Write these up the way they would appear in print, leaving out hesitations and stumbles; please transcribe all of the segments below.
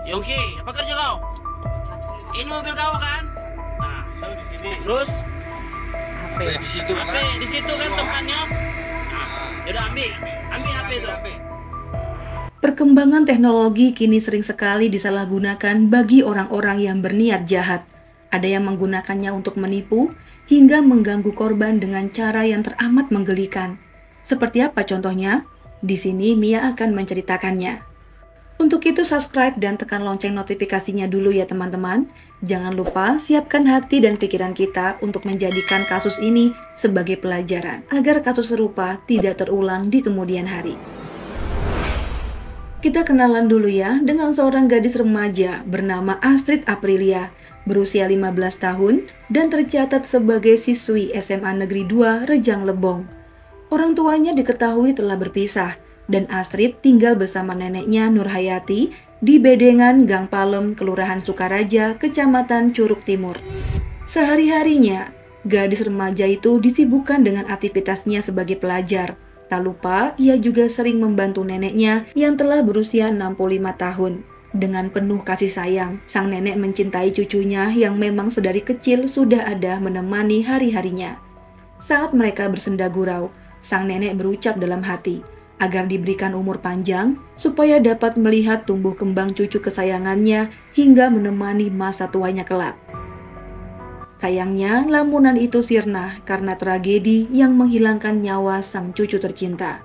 Yongki, apa kerja kau? Ini mobil kau kan? Nah, saya di sini. Terus? HP di situ. HP di situ kan tempatnya. Nah, yaudah ambil HP itu. Perkembangan teknologi kini sering sekali disalahgunakan bagi orang-orang yang berniat jahat. Ada yang menggunakannya untuk menipu hingga mengganggu korban dengan cara yang teramat menggelikan. Seperti apa contohnya? Di sini Mia akan menceritakannya. Untuk itu subscribe dan tekan lonceng notifikasinya dulu ya teman-teman. Jangan lupa siapkan hati dan pikiran kita untuk menjadikan kasus ini sebagai pelajaran agar kasus serupa tidak terulang di kemudian hari. Kita kenalan dulu ya dengan seorang gadis remaja bernama Astrid Aprilia, berusia 15 tahun dan tercatat sebagai siswi SMA Negeri 2 Rejang Lebong. Orang tuanya diketahui telah berpisah dan Astrid tinggal bersama neneknya Nurhayati di Bedengan Gang Palem, Kelurahan Sukaraja, Kecamatan Curug Timur. Sehari-harinya, gadis remaja itu disibukkan dengan aktivitasnya sebagai pelajar. Tak lupa, ia juga sering membantu neneknya yang telah berusia 65 tahun. Dengan penuh kasih sayang, sang nenek mencintai cucunya yang memang sedari kecil sudah ada menemani hari-harinya. Saat mereka bersenda gurau, sang nenek berucap dalam hati, agar diberikan umur panjang, supaya dapat melihat tumbuh kembang cucu kesayangannya hingga menemani masa tuanya kelak. Sayangnya, lamunan itu sirna karena tragedi yang menghilangkan nyawa sang cucu tercinta.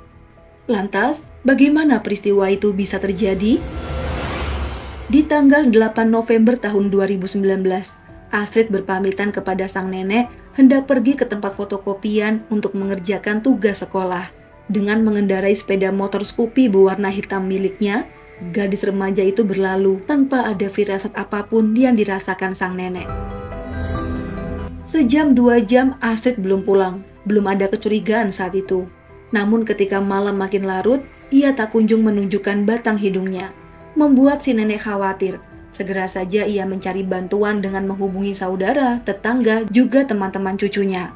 Lantas, bagaimana peristiwa itu bisa terjadi? Di tanggal 8 November tahun 2019, Astrid berpamitan kepada sang nenek hendak pergi ke tempat fotokopian untuk mengerjakan tugas sekolah. Dengan mengendarai sepeda motor Scoopy berwarna hitam miliknya, gadis remaja itu berlalu tanpa ada firasat apapun yang dirasakan sang nenek. Sejam 2 jam Astrid belum pulang, belum ada kecurigaan saat itu. Namun ketika malam makin larut, ia tak kunjung menunjukkan batang hidungnya. Membuat si nenek khawatir. Segera saja ia mencari bantuan dengan menghubungi saudara, tetangga, juga teman-teman cucunya.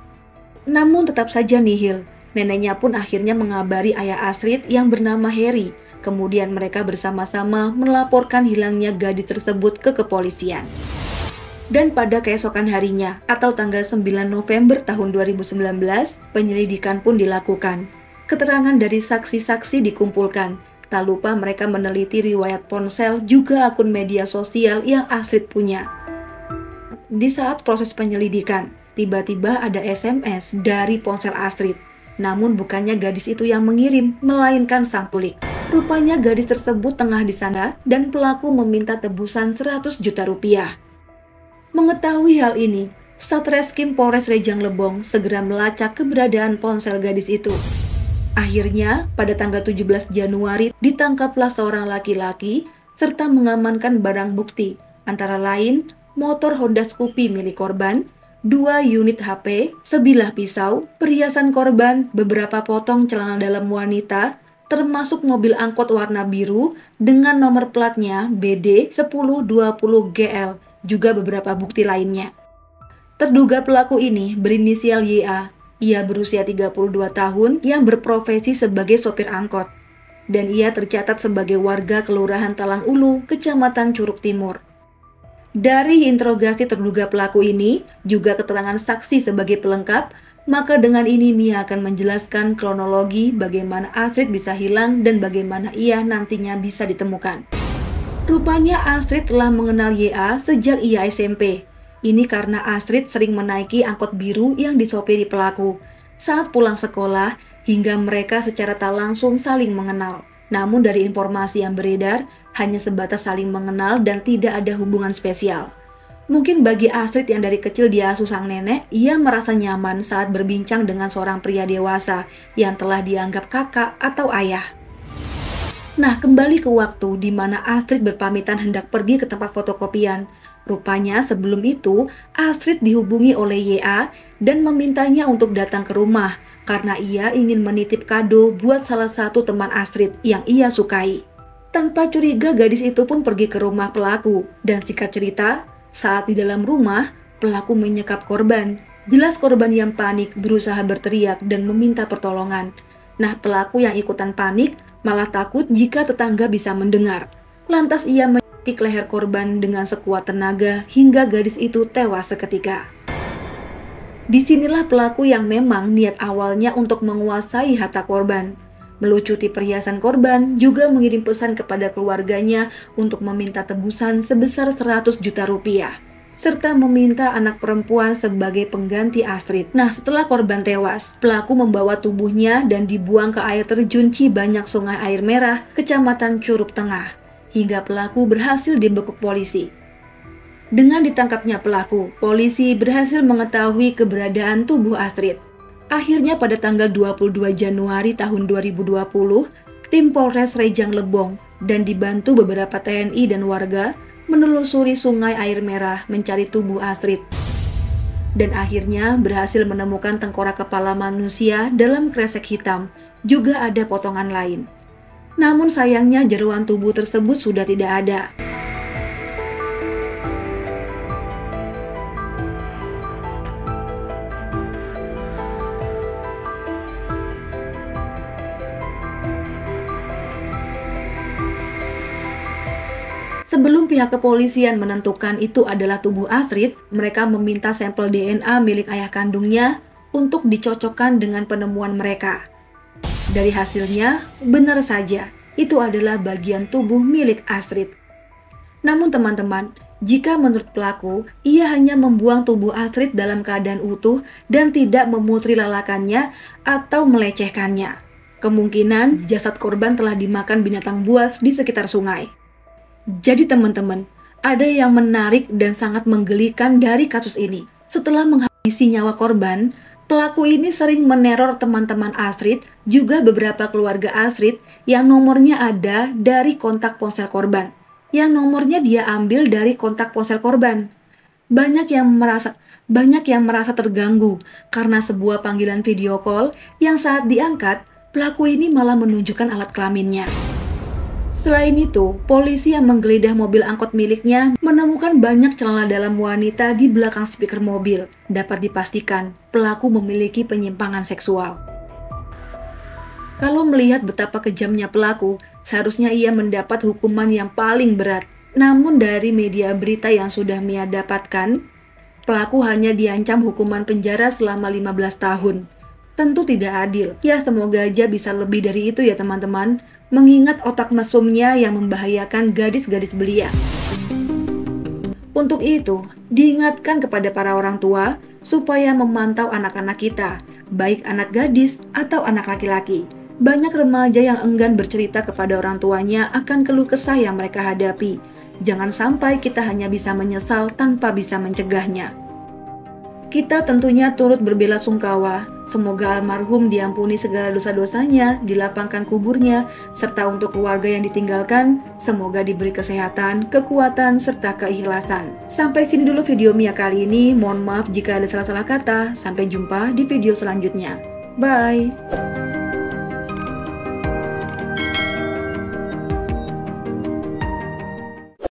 Namun tetap saja nihil. Neneknya pun akhirnya mengabari ayah Astrid yang bernama Harry. Kemudian mereka bersama-sama melaporkan hilangnya gadis tersebut ke kepolisian. Dan pada keesokan harinya, atau tanggal 9 November tahun 2019, penyelidikan pun dilakukan. Keterangan dari saksi-saksi dikumpulkan. Tak lupa mereka meneliti riwayat ponsel juga akun media sosial yang Astrid punya. Di saat proses penyelidikan, tiba-tiba ada SMS dari ponsel Astrid. Namun bukannya gadis itu yang mengirim, melainkan sang penculik. Rupanya gadis tersebut tengah disandra dan pelaku meminta tebusan 100 juta rupiah. Mengetahui hal ini, Satreskrim Polres Rejang Lebong segera melacak keberadaan ponsel gadis itu. Akhirnya, pada tanggal 17 Januari, ditangkaplah seorang laki-laki serta mengamankan barang bukti, antara lain motor Honda Scoopy milik korban, 2 unit HP, sebilah pisau, perhiasan korban, beberapa potong celana dalam wanita, termasuk mobil angkot warna biru dengan nomor platnya BD 1020GL, juga beberapa bukti lainnya. Terduga pelaku ini berinisial YA. Ia berusia 32 tahun yang berprofesi sebagai sopir angkot. Dan ia tercatat sebagai warga Kelurahan Talang Ulu, Kecamatan Curug Timur. Dari interogasi terduga pelaku ini, juga keterangan saksi sebagai pelengkap, maka dengan ini Mia akan menjelaskan kronologi bagaimana Astrid bisa hilang dan bagaimana ia nantinya bisa ditemukan. Rupanya Astrid telah mengenal YA sejak ia SMP. Ini karena Astrid sering menaiki angkot biru yang disopiri pelaku. Saat pulang sekolah, hingga mereka secara tak langsung saling mengenal. Namun dari informasi yang beredar, hanya sebatas saling mengenal dan tidak ada hubungan spesial. Mungkin bagi Astrid yang dari kecil diasuh sang nenek, ia merasa nyaman saat berbincang dengan seorang pria dewasa yang telah dianggap kakak atau ayah. Nah, kembali ke waktu di mana Astrid berpamitan hendak pergi ke tempat fotokopian. Rupanya sebelum itu, Astrid dihubungi oleh YA dan memintanya untuk datang ke rumah karena ia ingin menitip kado buat salah satu teman Astrid yang ia sukai. Tanpa curiga, gadis itu pun pergi ke rumah pelaku. Dan singkat cerita, saat di dalam rumah, pelaku menyekap korban. Jelas korban yang panik berusaha berteriak dan meminta pertolongan. Nah, pelaku yang ikutan panik malah takut jika tetangga bisa mendengar. Lantas ia menekik leher korban dengan sekuat tenaga hingga gadis itu tewas seketika. Disinilah pelaku yang memang niat awalnya untuk menguasai harta korban, melucuti perhiasan korban, juga mengirim pesan kepada keluarganya untuk meminta tebusan sebesar 100 juta rupiah, serta meminta anak perempuan sebagai pengganti Astrid. Nah, setelah korban tewas, pelaku membawa tubuhnya dan dibuang ke air terjun Cibanyak Sungai Air Merah, Kecamatan Curup Tengah, hingga pelaku berhasil dibekuk polisi. Dengan ditangkapnya pelaku, polisi berhasil mengetahui keberadaan tubuh Astrid. Akhirnya pada tanggal 22 Januari tahun 2020, tim Polres Rejang Lebong dan dibantu beberapa TNI dan warga menelusuri Sungai Air Merah mencari tubuh Astrid. Dan akhirnya berhasil menemukan tengkorak kepala manusia dalam kresek hitam, juga ada potongan lain. Namun sayangnya jeroan tubuh tersebut sudah tidak ada. Sebelum pihak kepolisian menentukan itu adalah tubuh Astrid, mereka meminta sampel DNA milik ayah kandungnya untuk dicocokkan dengan penemuan mereka. Dari hasilnya, benar saja, itu adalah bagian tubuh milik Astrid. Namun teman-teman, jika menurut pelaku, ia hanya membuang tubuh Astrid dalam keadaan utuh dan tidak memutri lalakannya atau melecehkannya. Kemungkinan jasad korban telah dimakan binatang buas di sekitar sungai. Jadi teman-teman, ada yang menarik dan sangat menggelikan dari kasus ini. Setelah menghabisi nyawa korban, pelaku ini sering meneror teman-teman Astrid, juga beberapa keluarga Astrid yang nomornya ada dari kontak ponsel korban. Yang nomornya dia ambil dari kontak ponsel korban. Banyak yang merasa terganggu karena sebuah panggilan video call yang saat diangkat, pelaku ini malah menunjukkan alat kelaminnya. Selain itu, polisi yang menggeledah mobil angkot miliknya menemukan banyak celana dalam wanita di belakang speaker mobil. Dapat dipastikan, pelaku memiliki penyimpangan seksual. Kalau melihat betapa kejamnya pelaku, seharusnya ia mendapat hukuman yang paling berat. Namun dari media berita yang sudah Mia dapatkan, pelaku hanya diancam hukuman penjara selama 15 tahun. Tentu tidak adil. Ya, semoga aja bisa lebih dari itu ya teman-teman. Mengingat otak mesumnya yang membahayakan gadis-gadis belia. Untuk itu, diingatkan kepada para orang tua supaya memantau anak-anak kita, baik anak gadis atau anak laki-laki. Banyak remaja yang enggan bercerita kepada orang tuanya akan keluh kesah yang mereka hadapi. Jangan sampai kita hanya bisa menyesal tanpa bisa mencegahnya. Kita tentunya turut berbelasungkawa. Semoga almarhum diampuni segala dosa-dosanya, dilapangkan kuburnya, serta untuk keluarga yang ditinggalkan, semoga diberi kesehatan, kekuatan, serta keikhlasan. Sampai sini dulu video Mia kali ini. Mohon maaf jika ada salah-salah kata. Sampai jumpa di video selanjutnya. Bye!